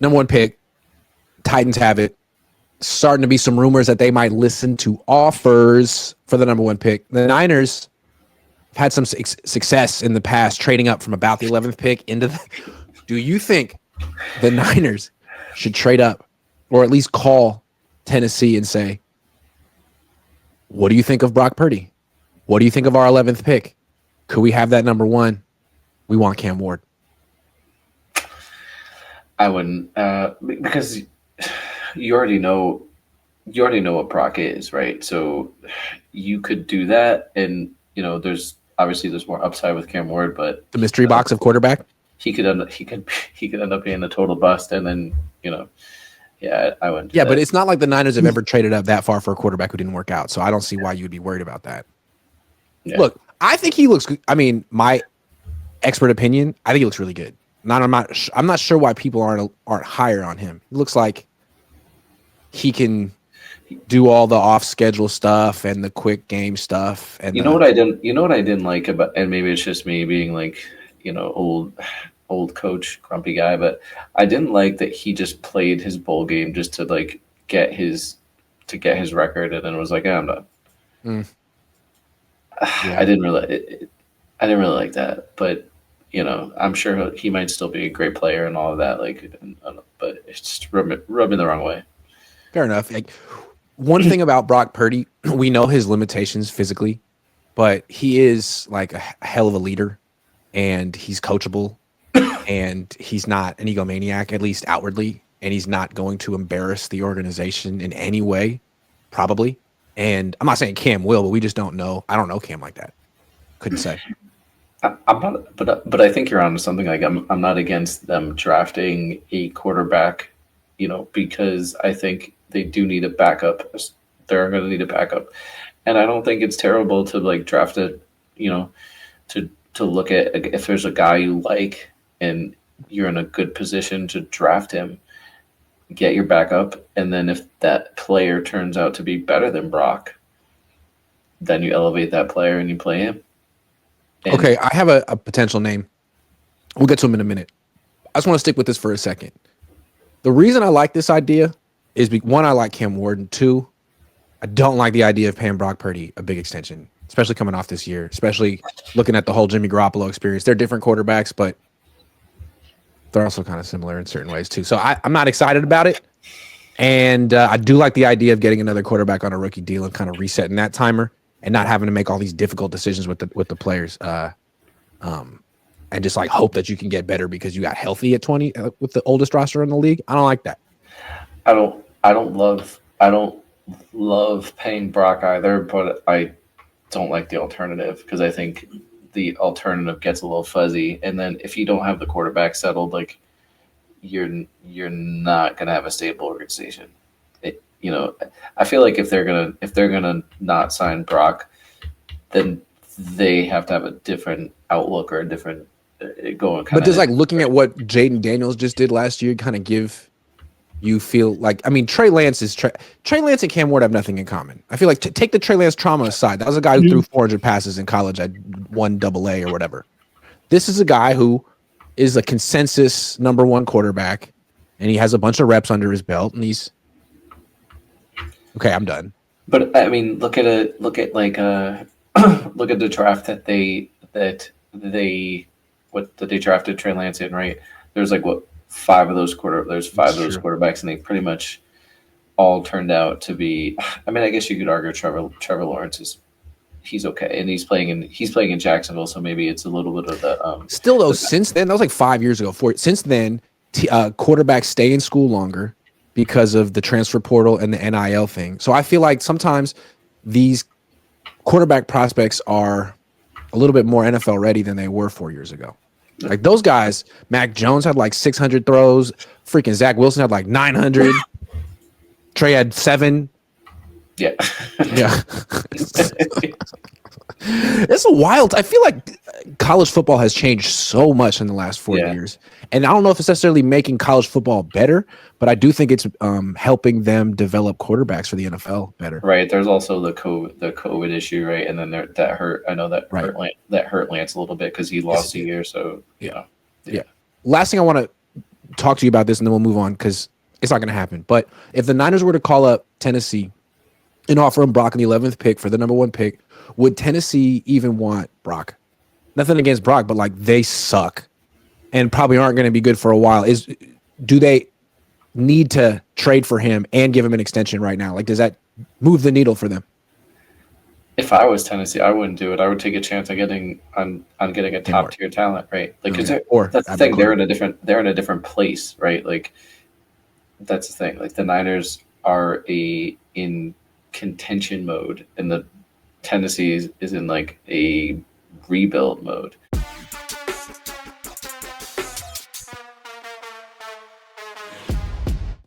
number one pick. Titans have it. Starting to be some rumors that they might listen to offers for the number one pick. The Niners have had some success in the past trading up from about the 11th pick into the. Do you think the Niners should trade up or at least call Tennessee and say, what do you think of Brock Purdy? What do you think of our 11th pick? Could we have that number one? We want Cam Ward. I wouldn't, because you already know what Brock is, right? So you could do that, and there's more upside with Cam Ward, but the mystery box of quarterback. He could end up being a total bust, and then I wouldn't. Yeah, but it's not like the Niners have ever traded up that far for a quarterback who didn't work out. So I don't see why you'd be worried about that. Yeah. Look, I think he looks good. I mean, my expert opinion, I think he looks really good. I'm not sure why people aren't higher on him. It looks like he can do all the off schedule stuff and the quick game stuff. And what I didn't like about, and maybe it's just me being like, old coach, grumpy guy, but I didn't like that he just played his bowl game just to like get his record, and then was like, I'm done. Yeah. I didn't really like that, but I'm sure he might still be a great player and all of that. But it's just rubbing the wrong way. Fair enough. Like, one thing about Brock Purdy, we know his limitations physically, but he is like a hell of a leader, and he's coachable, and he's not an egomaniac, at least outwardly, and he's not going to embarrass the organization in any way, probably. And I'm not saying Cam will, but we just don't know. I don't know Cam like that. Couldn't say. I'm not, but I think you're onto something. Like I'm not against them drafting a quarterback, because I think they do need a backup. They're going to need a backup, and I don't think it's terrible to like draft it. To look at if there's a guy you like and you're in a good position to draft him, get your backup, and then if that player turns out to be better than Brock, then you elevate that player and you play him. And okay, I have a potential name. We'll get to him in a minute. I just want to stick with this for a second. The reason I like this idea is one, I like Cam Ward, and two, I don't like the idea of paying Brock Purdy a big extension, especially coming off this year, especially looking at the whole Jimmy Garoppolo experience. They're different quarterbacks, but they're also kind of similar in certain ways too. So I'm not excited about it. And I do like the idea of getting another quarterback on a rookie deal and kind of resetting that timer and not having to make all these difficult decisions with the players. And just like hope that you can get better because you got healthy at 20 with the oldest roster in the league. I don't like that. I don't love paying Brock either, but I don't like the alternative because I think the alternative gets a little fuzzy. And then if you don't have the quarterback settled, like you're not gonna have a stable organization. I feel like if they're gonna not sign Brock, then they have to have a different outlook or a different going. But does like looking at what Jaden Daniels just did last year kind of give you feel like, I mean, Trey Lance and Cam Ward have nothing in common. I feel like take the Trey Lance trauma aside. That was a guy who threw 400 passes in college at 1 AA or whatever. This is a guy who is a consensus number one quarterback, and he has a bunch of reps under his belt, and he's okay. I'm done. But I mean, look at look at the draft that they drafted Trey Lance in, right? There's like five of those quarterbacks, and they pretty much all turned out to be. I mean, I guess you could argue Trevor Lawrence he's okay, and he's playing in Jacksonville, so maybe it's a little bit of the. Still though, since then, that was like 5 years ago. Since then, quarterbacks stay in school longer because of the transfer portal and the NIL thing. So I feel like sometimes these quarterback prospects are a little bit more NFL ready than they were 4 years ago. Like those guys, Mac Jones had like 600 throws. Freaking Zach Wilson had like 900. Trey had 7. Yeah. Yeah. It's a wild. I feel like college football has changed so much in the last 4 years. And I don't know if it's necessarily making college football better, but I do think it's helping them develop quarterbacks for the NFL better. Right. There's also the COVID issue, right? And then that hurt. I know that hurt Lance a little bit because he lost a year. So yeah. Last thing I want to talk to you about this and then we'll move on because it's not going to happen. But if the Niners were to call up Tennessee and offer him Brock in the 11th pick for the number 1 pick, would Tennessee even want Brock? Nothing against Brock, but like they suck and probably aren't going to be good for a while. Do they need to trade for him and give him an extension right now? Like, does that move the needle for them? If I was Tennessee, I wouldn't do it. I would take a chance on getting a top tier talent, right? Like, because that's the thing. They're in a different place, right? Like, that's the thing. Like, the Niners are in contention mode, and the Tennessee is in like a rebuild mode.